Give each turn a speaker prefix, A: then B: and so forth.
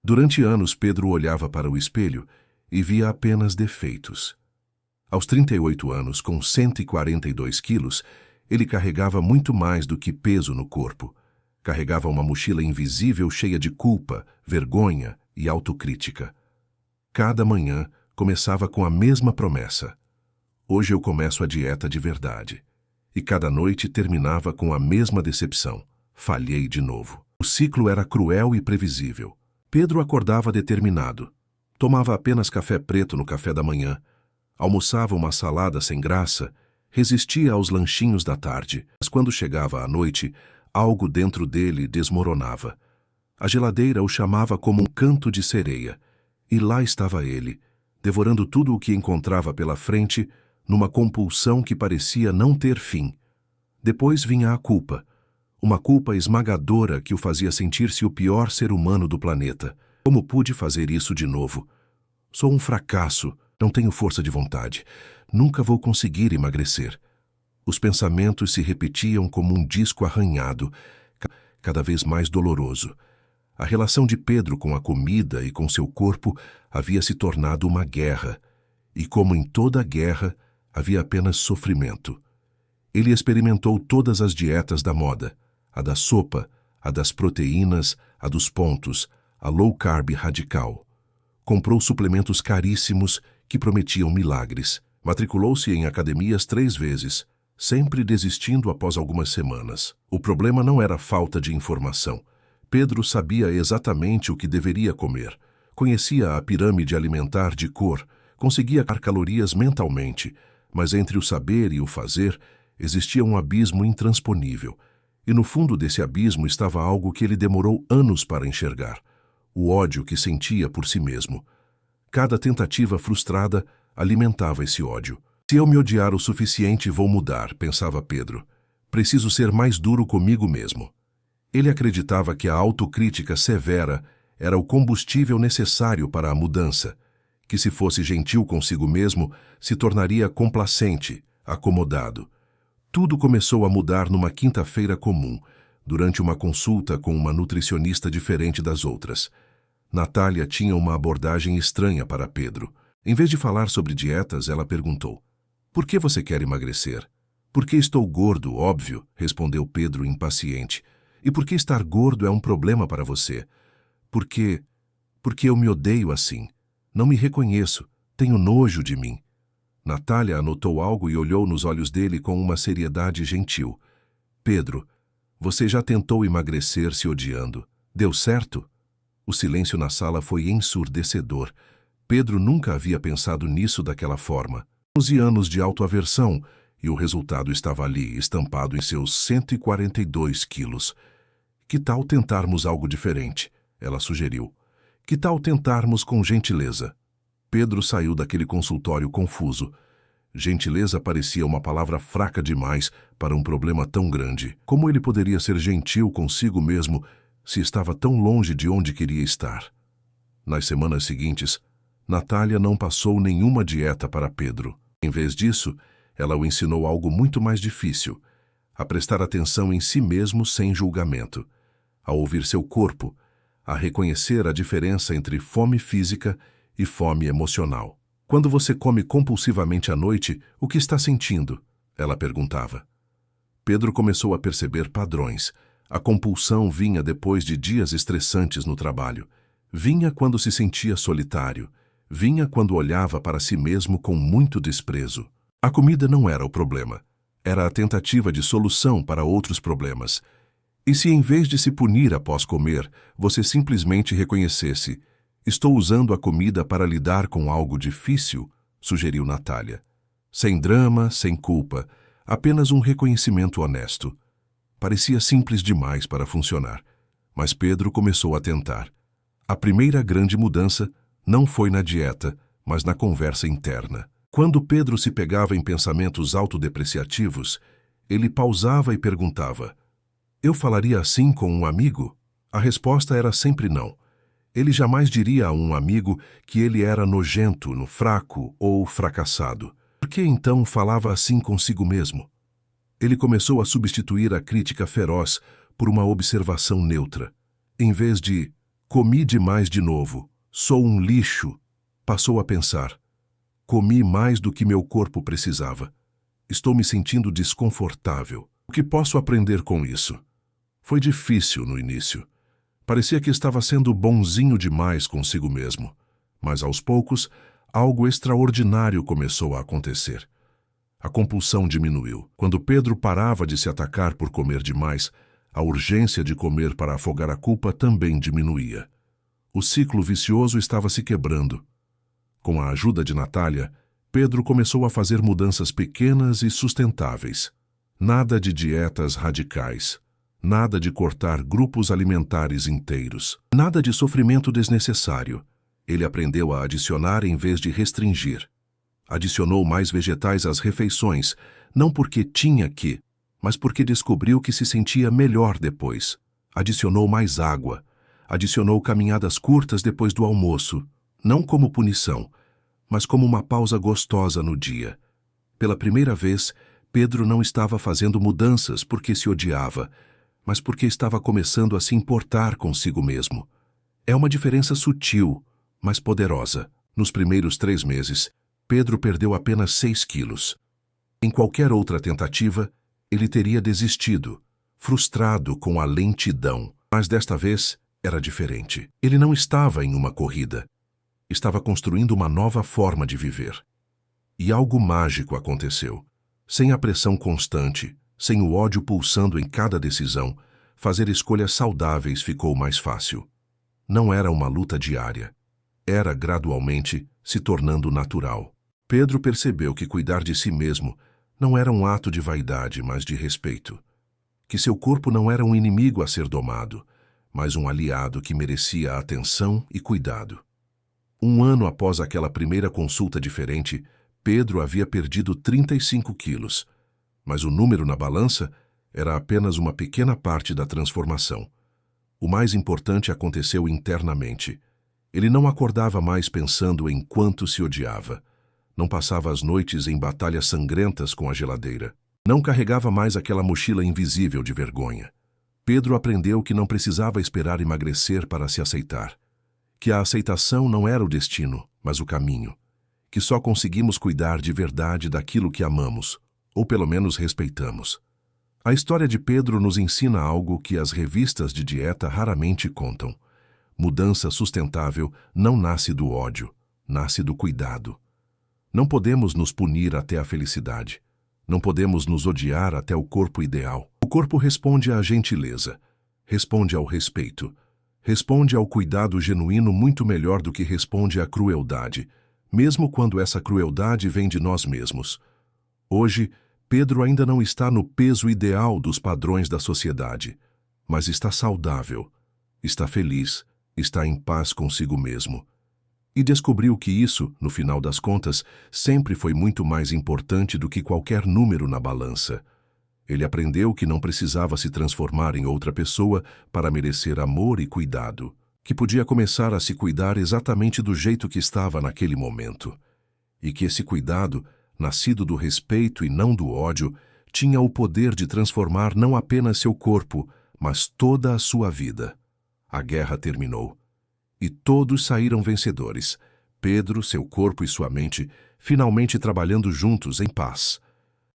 A: Durante anos, Pedro olhava para o espelho e via apenas defeitos. Aos 38 anos, com 142 quilos, ele carregava muito mais do que peso no corpo. Carregava uma mochila invisível cheia de culpa, vergonha e autocrítica. Cada manhã começava com a mesma promessa: hoje eu começo a dieta de verdade. E cada noite terminava com a mesma decepção: falhei de novo. O ciclo era cruel e previsível. Pedro acordava determinado. Tomava apenas café preto no café da manhã. Almoçava uma salada sem graça. Resistia aos lanchinhos da tarde. Mas quando chegava a noite, algo dentro dele desmoronava. A geladeira o chamava como um canto de sereia. E lá estava ele, devorando tudo o que encontrava pela frente, numa compulsão que parecia não ter fim. Depois vinha a culpa. Uma culpa esmagadora que o fazia sentir-se o pior ser humano do planeta. Como pude fazer isso de novo? Sou um fracasso, não tenho força de vontade. Nunca vou conseguir emagrecer. Os pensamentos se repetiam como um disco arranhado, cada vez mais doloroso. A relação de Pedro com a comida e com seu corpo havia se tornado uma guerra. E como em toda guerra, havia apenas sofrimento. Ele experimentou todas as dietas da moda: a da sopa, a das proteínas, a dos pontos, a low carb radical. Comprou suplementos caríssimos que prometiam milagres. Matriculou-se em academias 3 vezes, sempre desistindo após algumas semanas. O problema não era a falta de informação. Pedro sabia exatamente o que deveria comer. Conhecia a pirâmide alimentar de cor, conseguia contar calorias mentalmente, mas entre o saber e o fazer existia um abismo intransponível. E no fundo desse abismo estava algo que ele demorou anos para enxergar: o ódio que sentia por si mesmo. Cada tentativa frustrada alimentava esse ódio. Se eu me odiar o suficiente, vou mudar, pensava Pedro. Preciso ser mais duro comigo mesmo. Ele acreditava que a autocrítica severa era o combustível necessário para a mudança, que se fosse gentil consigo mesmo, se tornaria complacente, acomodado. Tudo começou a mudar numa quinta-feira comum, durante uma consulta com uma nutricionista diferente das outras. Natália tinha uma abordagem estranha para Pedro. Em vez de falar sobre dietas, ela perguntou: "Por que você quer emagrecer?" "Porque estou gordo, óbvio", respondeu Pedro impaciente. "E por que estar gordo é um problema para você?" Porque eu me odeio assim. Não me reconheço. Tenho nojo de mim." Natália anotou algo e olhou nos olhos dele com uma seriedade gentil. "Pedro, você já tentou emagrecer se odiando. Deu certo?" O silêncio na sala foi ensurdecedor. Pedro nunca havia pensado nisso daquela forma. 11 anos de autoaversão, e o resultado estava ali, estampado em seus 142 quilos. "Que tal tentarmos algo diferente?" ela sugeriu. "Que tal tentarmos com gentileza?" Pedro saiu daquele consultório confuso. Gentileza parecia uma palavra fraca demais para um problema tão grande. Como ele poderia ser gentil consigo mesmo se estava tão longe de onde queria estar? Nas semanas seguintes, Natália não passou nenhuma dieta para Pedro. Em vez disso, ela o ensinou algo muito mais difícil: a prestar atenção em si mesmo sem julgamento, a ouvir seu corpo, a reconhecer a diferença entre fome física e fome emocional. "Quando você come compulsivamente à noite, o que está sentindo?" ela perguntava. Pedro começou a perceber padrões. A compulsão vinha depois de dias estressantes no trabalho. Vinha quando se sentia solitário. Vinha quando olhava para si mesmo com muito desprezo. A comida não era o problema. Era a tentativa de solução para outros problemas. E se em vez de se punir após comer, você simplesmente reconhecesse: "Estou usando a comida para lidar com algo difícil", sugeriu Natália. Sem drama, sem culpa, apenas um reconhecimento honesto. Parecia simples demais para funcionar, mas Pedro começou a tentar. A primeira grande mudança não foi na dieta, mas na conversa interna. Quando Pedro se pegava em pensamentos autodepreciativos, ele pausava e perguntava: "Eu falaria assim com um amigo?" A resposta era sempre não. Ele jamais diria a um amigo que ele era nojento, fraco ou fracassado. Por que então falava assim consigo mesmo? Ele começou a substituir a crítica feroz por uma observação neutra. Em vez de Comi demais de novo. Sou um lixo. Passou a pensar. Comi mais do que meu corpo precisava. Estou me sentindo desconfortável. O que posso aprender com isso? Foi difícil no início. Parecia que estava sendo bonzinho demais consigo mesmo. Mas aos poucos, algo extraordinário começou a acontecer. A compulsão diminuiu. Quando Pedro parava de se atacar por comer demais, a urgência de comer para afogar a culpa também diminuía. O ciclo vicioso estava se quebrando. Com a ajuda de Natália, Pedro começou a fazer mudanças pequenas e sustentáveis. Nada de dietas radicais. Nada de cortar grupos alimentares inteiros. Nada de sofrimento desnecessário. Ele aprendeu a adicionar em vez de restringir. Adicionou mais vegetais às refeições, não porque tinha que, mas porque descobriu que se sentia melhor depois. Adicionou mais água. Adicionou caminhadas curtas depois do almoço, não como punição, mas como uma pausa gostosa no dia. Pela primeira vez, Pedro não estava fazendo mudanças porque se odiava, mas porque estava começando a se importar consigo mesmo. É uma diferença sutil, mas poderosa. Nos primeiros 3 meses, Pedro perdeu apenas 6 quilos. Em qualquer outra tentativa, ele teria desistido, frustrado com a lentidão. Mas desta vez, era diferente. Ele não estava em uma corrida. Estava construindo uma nova forma de viver. E algo mágico aconteceu. Sem a pressão constante, sem o ódio pulsando em cada decisão, fazer escolhas saudáveis ficou mais fácil. Não era uma luta diária. Era, gradualmente, se tornando natural. Pedro percebeu que cuidar de si mesmo não era um ato de vaidade, mas de respeito. Que seu corpo não era um inimigo a ser domado, mas um aliado que merecia atenção e cuidado. 1 ano após aquela primeira consulta diferente, Pedro havia perdido 35 quilos, mas o número na balança era apenas uma pequena parte da transformação. O mais importante aconteceu internamente. Ele não acordava mais pensando em quanto se odiava. Não passava as noites em batalhas sangrentas com a geladeira. Não carregava mais aquela mochila invisível de vergonha. Pedro aprendeu que não precisava esperar emagrecer para se aceitar. Que a aceitação não era o destino, mas o caminho. Que só conseguimos cuidar de verdade daquilo que amamos, ou pelo menos respeitamos. A história de Pedro nos ensina algo que as revistas de dieta raramente contam. Mudança sustentável não nasce do ódio, nasce do cuidado. Não podemos nos punir até a felicidade. Não podemos nos odiar até o corpo ideal. O corpo responde à gentileza, responde ao respeito, responde ao cuidado genuíno muito melhor do que responde à crueldade, mesmo quando essa crueldade vem de nós mesmos. Hoje, Pedro ainda não está no peso ideal dos padrões da sociedade, mas está saudável, está feliz, está em paz consigo mesmo. E descobriu que isso, no final das contas, sempre foi muito mais importante do que qualquer número na balança. Ele aprendeu que não precisava se transformar em outra pessoa para merecer amor e cuidado, que podia começar a se cuidar exatamente do jeito que estava naquele momento. E que esse cuidado, nascido do respeito e não do ódio, tinha o poder de transformar não apenas seu corpo, mas toda a sua vida. A guerra terminou. E todos saíram vencedores. Pedro, seu corpo e sua mente, finalmente trabalhando juntos em paz.